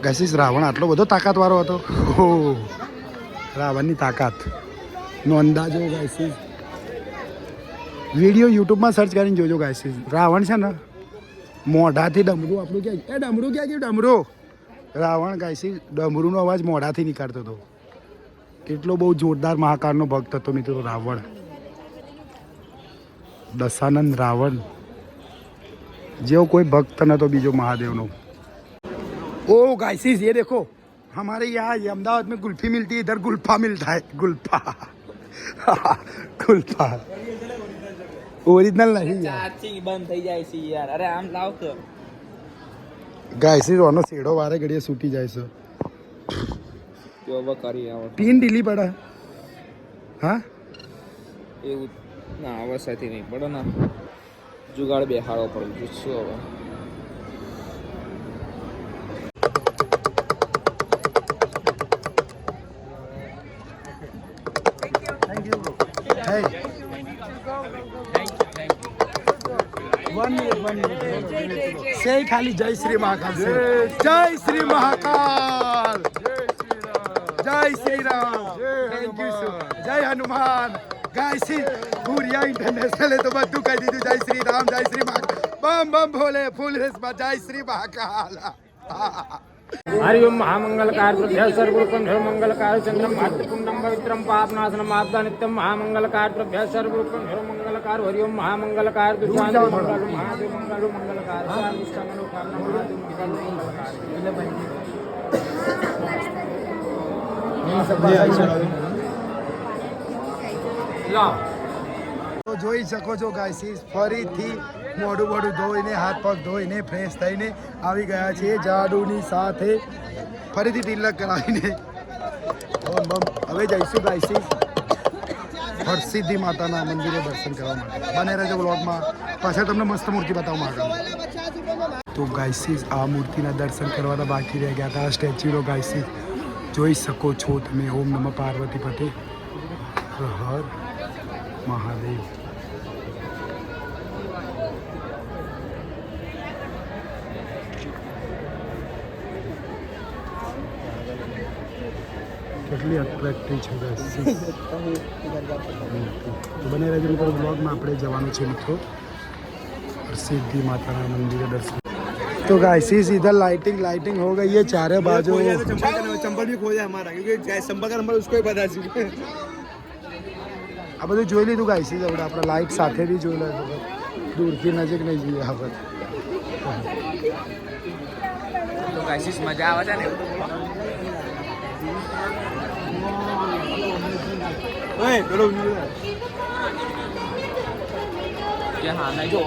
ગાઈસીસ રાવણ આટલો બધો તાકાતવાળો હતો. ઓહો, રાવણની તાકાત નો અંદાજો ગાઈસીસ. વિડીયો યુટ્યુબમાં સર્ચ કરીને જોજો ગાઈસીસ. રાવણ છે ને મોઢાથી ડમરું આપણું ક્યાં ડમરું ક્યાં ગયું ડમરું. રાવણ ગાઈસીસ ડમરૂનો અવાજ મોઢાથી નીકળતો હતો. કેટલો બહુ જોરદાર મહાકાળનો ભક્ત હતો મિત્રો રાવણ. દશાનંદ રાવણ જેવો કોઈ ભક્ત નતો બીજો महादेव. ओ गाइसिस ये देखो हमारे यहाँ ये अहमदाबाद में गुल्फी मिलती है, इधर गुल्फा मिलता है. गुल्फा गुल्फा ओरिजिनल नहीं ચાર્જિંગ બંધ થઈ જાય છે યાર. અરે આમ લાવ તો ગાઈસિસ ઓનો સેડો વારે ઘડીએ છૂટી જાય છે. જો હવે કરી આવો પિન ઢીલી પડે. હા એવું ના અવસ્થાથી નહીં પડે ને. જુગાડ બેહાડો પડી શું હવે. Hey. 1 minute. Say खाली जय श्री महाकाल. जय श्री महाकाल. जय Shri Ram. Thank you sir. जय हनुमान. गाइसिस पूरिया इंटरनेशनल है तो બધું કહી દીધું. જય શ્રી રામ, જય શ્રી महाकाल. बम बम भोले फुल रेसમાં જય શ્રી महाकाल. हरिओम महामंगलकार प्रभ्य सर्वरूपम सर्वमंगलकार चंद्रम मातृपुण्डम पवित्रम पापनाशनम आपदा नित्यम महामंगलकार प्रभ्य सर्वरूपम सर्वमंगलकार हरिओम महामंगलकार दुर्गान मंगल महादेव मंगल मंगलकार सर्वष्ट मनोकामना महादेव मंगल. તો જોઈ શકો છો ગાઈસીસ ફરીથી મોઢું મોઢું ધોઈને હાથ પગ ધોઈને ફ્રેશ થઈને આવી ગયા છીએ જાડુની સાથે ફરીથી તિલક કરાવીને. બમ બમ હવે જઈશું ગાઈસીસ હરસિદ્ધિ માતાના મંદિરે દર્શન કરવા માટે. બને રહેજો બ્લોગમાં. પાછળ તમને મસ્ત મૂર્તિ બતાવવા માંગુ. તો ગાઈસીસ આ મૂર્તિના દર્શન કરવાના બાકી રહી ગયા હતા. સ્ટેચ્યુનો ગાઈસીસ જોઈ શકો છો તમે. ઓમ નમઃ પાર્વતી પતે હર મહાદેવ. કેટલી અટ્રેક્ટિવ છે ગાઈસીસ. તો બને રહેજો મિત્રો બ્લોગમાં. આપણે જવાનું છે મિત્રો सिद्धि माता ना मंदिर दर्शन. तो गाइस इधर लाइटिंग हो गई है चारे बाजू. चंपल भी खो जाए हमारा क्योंकि चंपल का नंबर उसको ही पता है. આ બધું જોઈ લીધું ગાઈસ. આપણે આપણે લાઇટ સાથે બી જોઈ લીધું. દૂરથી નજીક નહીં જોઈએ આ બધું. તો ગાઈસ મજા આવે છે ને. ઓય પેલો કે હા નહીં જો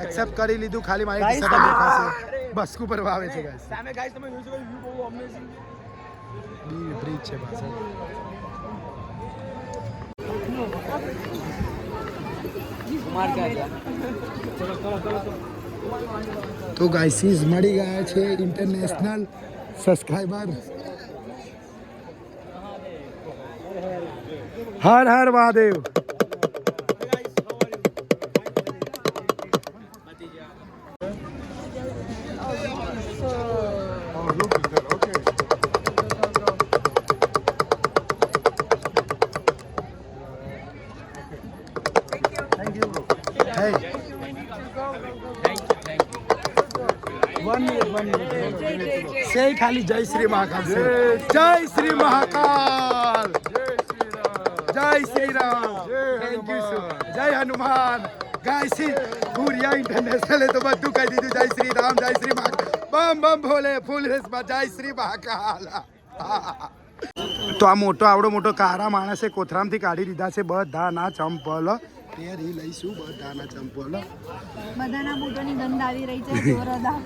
एक्सेप्ट કરી લીધું. ખાલી મારી ટી-શર્ટ દેખાશે. બસકુ પર આવે છે ગાઈસ. સામે ગાઈસ તમે જોઈ શકો વ્યૂ બહુ અમેઝિંગ. બ્રિજ છે પાછળ. કુમાર ક્યાં તો ગાઈસીસ મળી ગયા છે ઇન્ટરનેશનલ સબસ્ક્રાઇબર. હર હર મહાદેવ. से खाली जय श्री महाकाल. जय श्री महाकाल. जय Shri Ram. Thank you sir. जय हनुमान. गाइसिस पूरिया इंटरनेशनल है तो બધું કહી દીધું. જય શ્રી રામ, જય શ્રી महाकाल. बम बम भोले फुल रेसમાં જય શ્રી महाकाल. તો આ મોટો આવડો મોટો કારા માણસે કોથરામથી કાઢી દીધા છે બધાના ચંપલ. પહેરી લઈશું બધાના ચંપલ. બધાના બૂટોની ગંધ આવી રહી છે જોરદાર.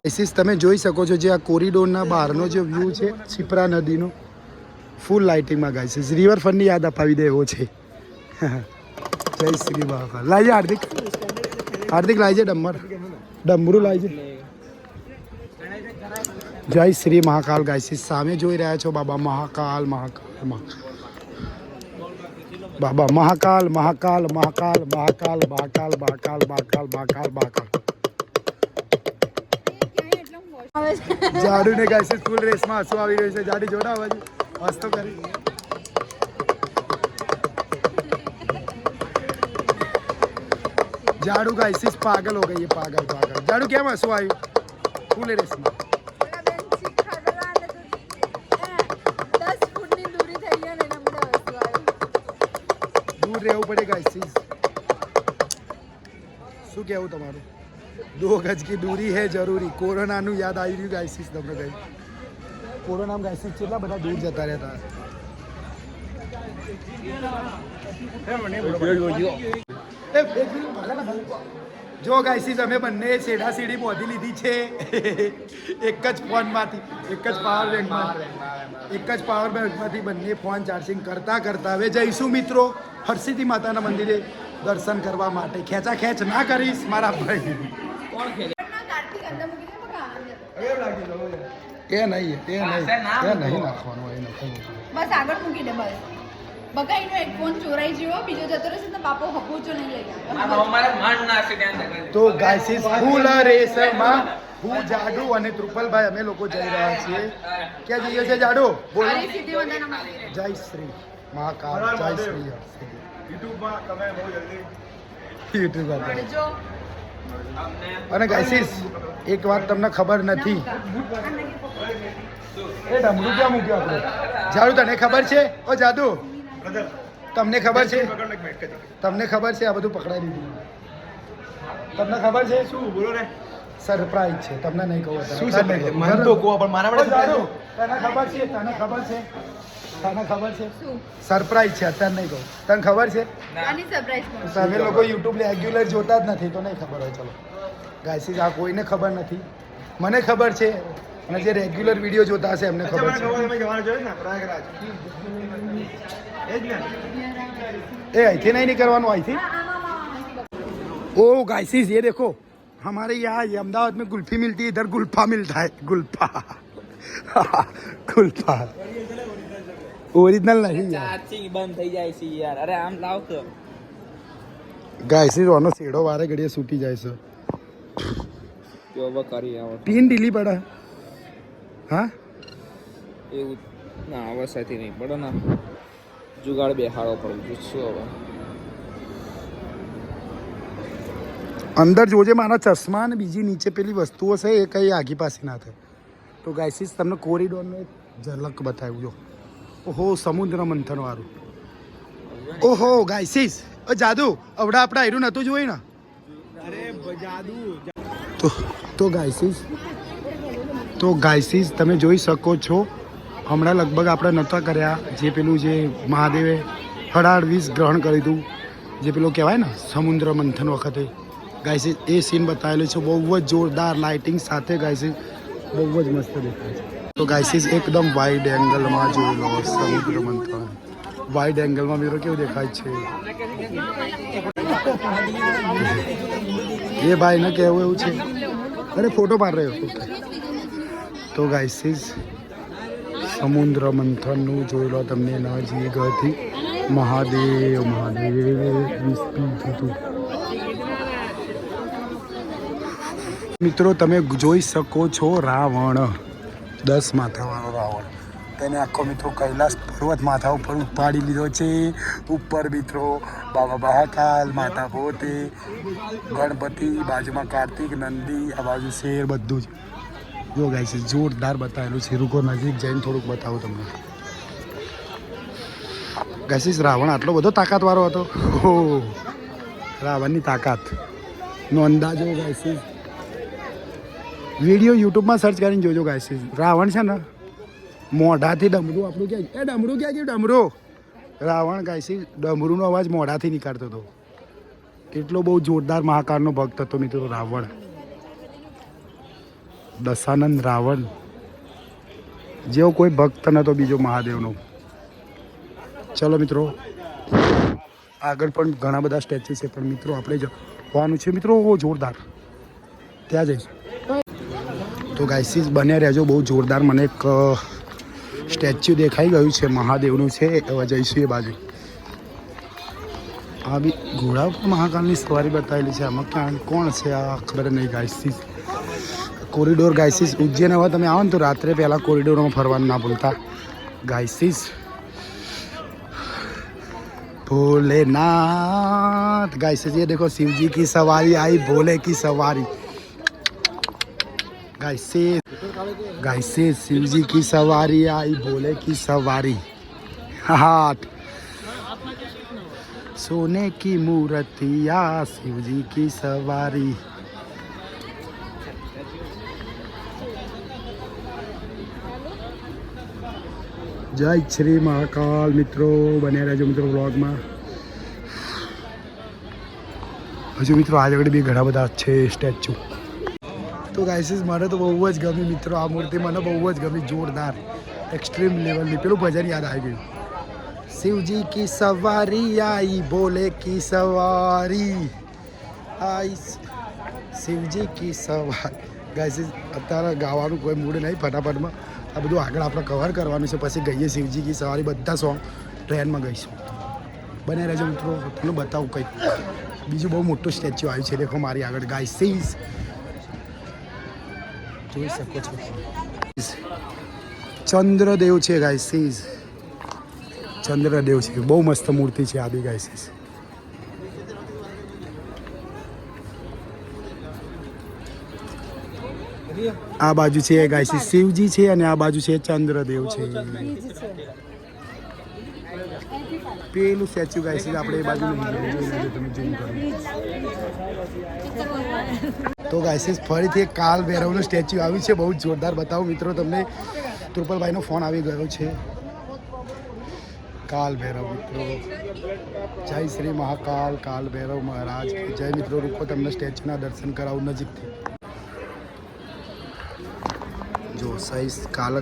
ગાઈસીસ તમે જોઈ શકો છો જે આ કોરિડોરના બહારનો જે વ્યૂ છે છીપરા નદીનો ફૂલ લાઇટિંગમાં ગાઈસીસ રિવરફ્રન્ટની યાદ અપાવી દે એવો છે. જય શ્રી બાબા. લાવજે હાર્દિક, હાર્દિક લાવજે ડમરું લાવજે. જય શ્રી મહાકાલ ગાઈસીસ સામે જોઈ રહ્યા છો બાબા મહાકાલ બાબા મહાકાલ મહાકાલ મહાકાલ મહાકાલ મહાકાલ મહાકાલ મહાકાલ મહાકાલ મહાકાલ. જાડુ ને ગાઈસીસ ફૂલ રેસમાં હસવું આવી રહ્યું છે. જાડી જોડા બાજુ હસતો કરી. जाड़ू का इसी पागल हो गई है, पागल पागल. जाड़ू क्या हंसू आयु फूल रेस में 10 ફૂટની દૂરી થઈ ગઈ ને એના મને હસવું આવ્યું. दूर રહેવું પડેगा इसी. શું કહેવું તમારું? 2 ગજ की दूरी है जरूरी. कोरोना નું યાદ આવી રહ્યું ગાઈસીસ તમને કઈ. કોરોના માં ગાઈસીસ કેટલા બધા દૂર જતા રહેતા. જો ગાઈસીસ અમે બંને છેડા સીડી બોધી લીધી છે એક જ ફોનમાંથી, એક જ પાવર બેંકમાંથી બંને ફોન ચાર્જિંગ કરતા કરતા હવે જઈશું મિત્રો હરસિદ્ધિ માતાના મંદિરે દર્શન કરવા માટે. ખેંચા ખેંચ ના કરીશ મારા ભાઈ. એ નહીં નાખવાનું. બસ આગળ મૂકી દે બસ. બકાઈનો એક ફોન ચોરાઈ ગયો, બીજો જતો રહેશે તો બાપો હપોચો નહીં લઈ આવે. તો ગાઈસીસ ફૂલ રેસમાં હું જાડુ અને ત્રુપલભાઈ અમે લોકો જઈ રહ્યા છીએ. ક્યાં જઈએ છે જાડુ? બોલો. જય શ્રી મહાકાલ, જય શ્રી યુટ્યુબ. અને ગાઈસીસ એક વાત તમને ખબર નથી. એ ડમરું ક્યાં મૂક્યું આપણે? જાડુ તને ખબર છે? ઓ જાદુ તમને ખબર છે? તમને ખબર છે આ બધું પકડાઈ દીધું? તમને ખબર છે શું? બોલો ને. સરપ્રાઈઝ છે, તમને નહીં કહું. શું સરપ્રાઈઝ? મને તો કહો પણ મારા માટે તને ખબર છે? તને ખબર છે? તને ખબર છે? સરપ્રાઈઝ છે, અત્યારે નહીં કહું. તને ખબર છે? આની સરપ્રાઈઝ તમે લોકો યુટ્યુબ રેગ્યુલર જોતા જ નથી તો નહીં ખબર હોય. ચલો ગાઈસીસ આ કોઈને ખબર નથી, મને ખબર છે અને જે રેગ્યુલર વિડીયો જોતા હશે એમને ખબર છે. ए ऐसे नहीं करवानो ऐसे. ओ गाइसिस ये देखो हमारे यहाँ ये अहमदाबाद में गुल्फी मिलती है, इधर गुल्फा मिलता है. गुल्फा गुल्फा ओरिजिनल नहीं ચાર્જિંગ બંધ થઈ જાય છે યાર. અરે આમ લાવ તો ગાइसिस ઓનો સેડો વારે ઘડીએ છૂટી જાય છે. જો હવે કરી આવો પિન ઢીલી પડે. હા એવું ના અવસ્થાથી નહીં પડે ના. જુગાડ બેહાડો પડે શું હવે. અંદર જોજે મારા ચશ્મા અને બીજી નીચે પેલી વસ્તુઓ છે એ કઈ આગી પાછી ના થાય. તો ગાઈસીસ તમને કોરિડોરનો એક ઝલક બતાવ્યું. જો ઓહો સમુદ્ર મંથન વાળું. ઓહો ગાઈસીસ ઓ જાદુ અવડા આપણા આયરું નતું જોયું ને. अरे जादू તો ગાઈસીસ તમે જોઈ શકો છો હમણાં લગભગ આપણે નહોતા કર્યા જે પેલું જે મહાદેવે 18-20 ગ્રહણ કર્યું હતું જે પેલું કહેવાય ને સમુદ્ર મંથન વખતે. ગાઈસીસ એ સીન બતાવેલું છે બહુ જ જોરદાર લાઇટિંગ સાથે. ગાઈસીસ બહુ જ મસ્ત દેખાય છે. તો ગાઈસીસ એકદમ વાઇડ એંગલમાં જોઈ લો સમુદ્ર મંથન. વાઇડ એંગલમાં મિત્રો કેવું દેખાય છે. એ ભાઈ ને કહેવું એવું છે. અરે ફોટો પાડ રહ્યો. તો ગાઈસીસ સમુદ્ર મંથનનું જોઈ લો તમને નજીકથી. મહાદેવ મહાદેવ વિસ્પીટ હતું. મિત્રો તમે જોઈ શકો છો રાવણ 10 માથાવાળો રાવણ. તેને આખો મિત્રો કૈલાસ પર્વત માથા ઉપર ઉપાડી લીધો છે. ઉપર મિત્રો બાબા મહાકાલ, માતા પોતે, ગણપતિ, બાજુમાં કાર્તિક, નંદી, આ બાજુ શેર બધું જ. જો ગાઈસીસ જોરદાર બતાવેલું છે. રૂકો નજીક જઈને થોડુંક બતાવું તમને. ગાઈસીસ રાવણ આટલો બધો તાકાતવાળો હતો. ઓહો રાવણની તાકાતનો અંદાજો ગાઈસીસ વિડીયો યુટ્યુબમાં સર્ચ કરીને જોજો ગાઈસ. રાવણ છે ને મોઢાથી ડમરું આપણું ક્યાં એ ડમરું ક્યાં ગયું ડમરું રાવણ ગાઈસ ડમરુંનો અવાજ મોઢાથી નીકળતો હતો. એટલો બહુ જોરદાર મહાકાળનો ભક્ત હતો મિત્રો રાવણ. દશાનંદ રાવણ જેવો કોઈ ભક્ત નહોતો બીજો મહાદેવનો. ચલો મિત્રો આગળ પણ ઘણા બધા સ્ટેચ્યુ છે પણ મિત્રો આપણે જવાનું છે મિત્રો જોરદાર ત્યાં જઈશું. તો ગાઈસીસ બન્યા રહેજો બહુ જોરદાર. મને એક સ્ટેચ્યુ દેખાઈ ગયું છે મહાદેવનું છે હવે જઈશું એ બાજુ. આ બી ઘોડા ઉપર મહાકાળની સવારી બતાવેલી છે. આમાં ક્યાં કોણ છે આ ખબર નહીં ગાઈસીસ. કોરિડોર ગાઈસીસ ઉજ્જૈન હવે તમે આવો ને તો રાત્રે પહેલાં કોરિડોરમાં ફરવાનું ના ભૂલતા ગાઈસીસ. भोलेनाथ गाइसेस ये देखो शिव जी की सवारी आई भोले की सवारी गाइसेस शिव जी की सवारी आई भोले की सवारी हाथ सोने की मूर्तियाँ शिव जी की सवारी. જય શ્રી મહાકાલ મિત્રો બન્યા રહેજો મિત્રો વ્લોગમાં. હજુ મિત્રો આગળ બી ઘણા બધા છે સ્ટેચ્યુ. તો ગાઈસીસ મને તો બહુ જ ગમી મિત્રો આ મૂર્તિ મને બહુ જ ગમી જોરદાર એક્સ્ટ્રીમ લેવલની. પેલું ભજન યાદ આવી ગયું શિવજી કી સવારી આઈ ભોલે કી સવારી આઈ શિવજી કી સવારી. ગાઈસીસ અત્યારે ગાવાનું કોઈ મૂડ નહીં ફટાફટમાં આ બધું આગળ આપણે કવર કરવાનું છે પછી ગઈએ શિવજી કી સવારી બધા સોંગ ટ્રેનમાં ગઈશું. બને રહેજો મિત્રો તમને બતાવું કંઈક બીજું બહુ મોટું સ્ટેચ્યુ આવ્યું છે દેખો મારી આગળ ગાઈસીસ જોઈ શકો છો. ચંદ્રદેવ છે ગાઈસીસ ચંદ્રદેવ છે બહુ મસ્ત મૂર્તિ છે આ બી ગાઈસીસ. આ બાજુ છે ગાઈસીસ શિવજી છે અને આ બાજુ છે ચંદ્રદેવ છે. પેલું સ્ટેચ્યુ ગાઈસીસ આપણે એ બાજુ તમે ઝૂમ કરો. તો ગાઈસીસ ફરીથી એક કાલ ભૈરવનું સ્ટેચ્યુ આવ્યું છે બહુ જોરદાર બતાવું મિત્રો તમને. ત્રુપલભાઈનો ફોન આવી ગયો છે. કાલ ભૈરવ મિત્રો જય શ્રી મહાકાલ કાલ ભૈરવ મહારાજ જય મિત્રો. રૂપો તમને સ્ટેચ્યુના દર્શન કરાવું નજીકથી. જો સાઈઝ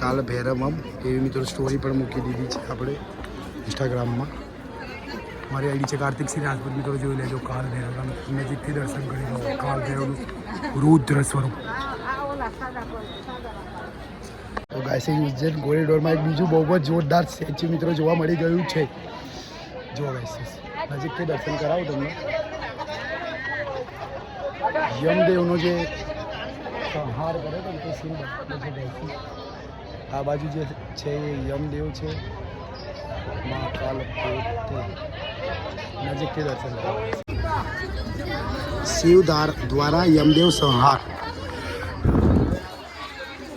કાલ ભૈરવમ એવી મિત્રો સ્ટોરી પણ મૂકી દીધી છે આપણે ઇન્સ્ટાગ્રામમાં. મારી આઈડી છે કાર્તિક સિંહ રાજપૂત મિત્રો જોઈ લેજો. કાલ ભૈરવ નજીકથી દર્શન કરી લો. કાલ ભૈરવનું રુદ્ર સ્વરૂપ. તો ગાઈસીસ ઉજ્જૈન કોરિડોરમાં એક બીજું બહુ જ જોરદાર સ્ટેચ્યુ મિત્રો જોવા મળી ગયું છે. જો ગાઈસીસ નજીકથી દર્શન કરાવું તમને. યમદેવનો જે સંહાર કરે તો તે સીન આ બાજુ જે છે એ યમદેવ છે. મહાકાલ નજીકથી દર્શન કરો. શિવ દ્વારા યમદેવ સંહાર.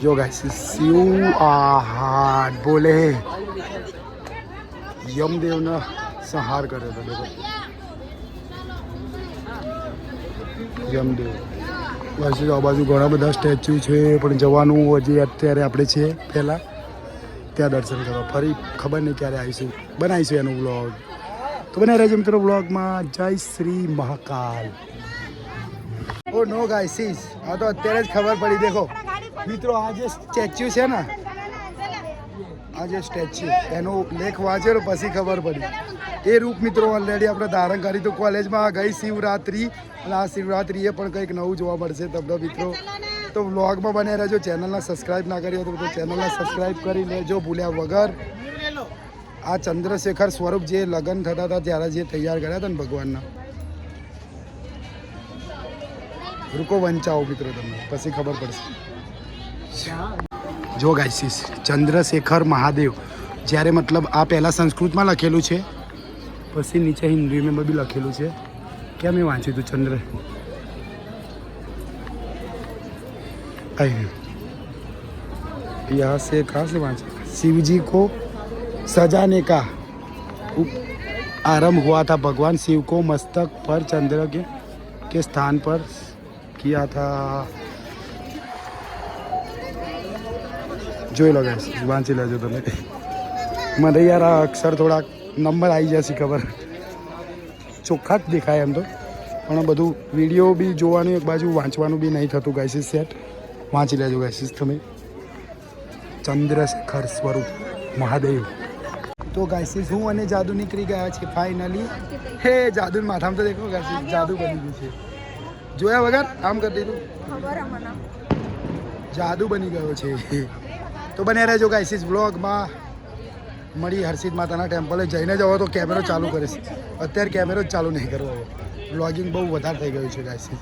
જો ગાઈસીસ શિવ આહાર બોલે યમદેવનો સંહાર કર્યો હતો દેખો યમદેવ. ગાઈસીસ આ બાજુ ઘણા બધા સ્ટેચ્યુ છે પણ જવાનું હજી અત્યારે આપણે છે પહેલાં ત્યાં દર્શન કરવા. ફરી ખબર નહીં ક્યારે આવીશું બનાવીશું એનું વ્લોગ. તો બનાવી રહેજો મિત્રો વ્લોગમાં. જય શ્રી મહાકાલ. ઓ નો ગાઈસીસ આ તો અત્યારે જ ખબર પડી દેખો મિત્રો આ જે સ્ટેચ્યુ છે ને આ જે સ્ટેચ્યુ એનો લેખ વાંચ્યો પછી ખબર પડી એ રૂપ મિત્રો ઓલરેડી આપણે ધારણ કરી તો કોલેજમાં ગઈ શિવરાત્રી અને આ શિવરાત્રીએ પણ કંઈક નવું જોવા મળશે તમને મિત્રો. તો વ્લોગમાં બને રહેજો. ચેનલને સબસ્ક્રાઈબ ના કરી હોય તો ચેનલને સબસ્ક્રાઈબ કરી લેજો ભૂલ્યા વગર. આ ચંદ્રશેખર સ્વરૂપ જે લગ્ન થતા હતા ત્યારે જે તૈયાર કર્યા હતા ને ભગવાનના રૂકો વંચાવો મિત્રો તમને પછી ખબર પડશે. જો ગાઈસીસ ચંદ્રશેખર મહાદેવ જ્યારે મતલબ આ પહેલાં સંસ્કૃતમાં લખેલું છે પછી નીચે હિન્દીમાં બી લખેલું છે. क्या मैं वांची तू चंद्र यहाँ से कहाँ से वांचे शिव जी को सजाने का आरंभ हुआ था. भगवान शिव को मस्तक पर चंद्र के स्थान पर किया था. જોઈ લો ગાઈસ, વાંચી લેજો તમે. મને યાર આ અક્ષર થોડાક નંબર આવી જશે ખબર, ચોખ્ખા જ દેખાય એમ તો, પણ બધું વિડીયો બી જોવાનું એક બાજુ વાંચવાનું બી નહીં થતું ગાઈસીસ સેટ. વાંચી લેજો ગાઈસીસ તમે. ચંદ્રશેખર સ્વરૂપ મહાદેવ. તો ગાઈસીસ હું અને જાદુ નીકળી ગયા છે ફાઇનલી. હે જાદુ માથામાં તો દેખો ગાઈસીસ, જાદુ બની ગયું છે. જોયા વગર આમ કરી દીધું, જાદુ બની ગયો છે. તો બને રહેજો ગાઈસીસ વ્લોગમાં. મળી હર્ષિદ માતાના ટેમ્પલે જઈને જવો તો કેમેરો ચાલુ કરીશ. અત્યારે કેમેરો જ ચાલુ નહીં કરવો, વ્લોગિંગ બહુ વધારે થઈ ગયું છે ગાઈસીસ.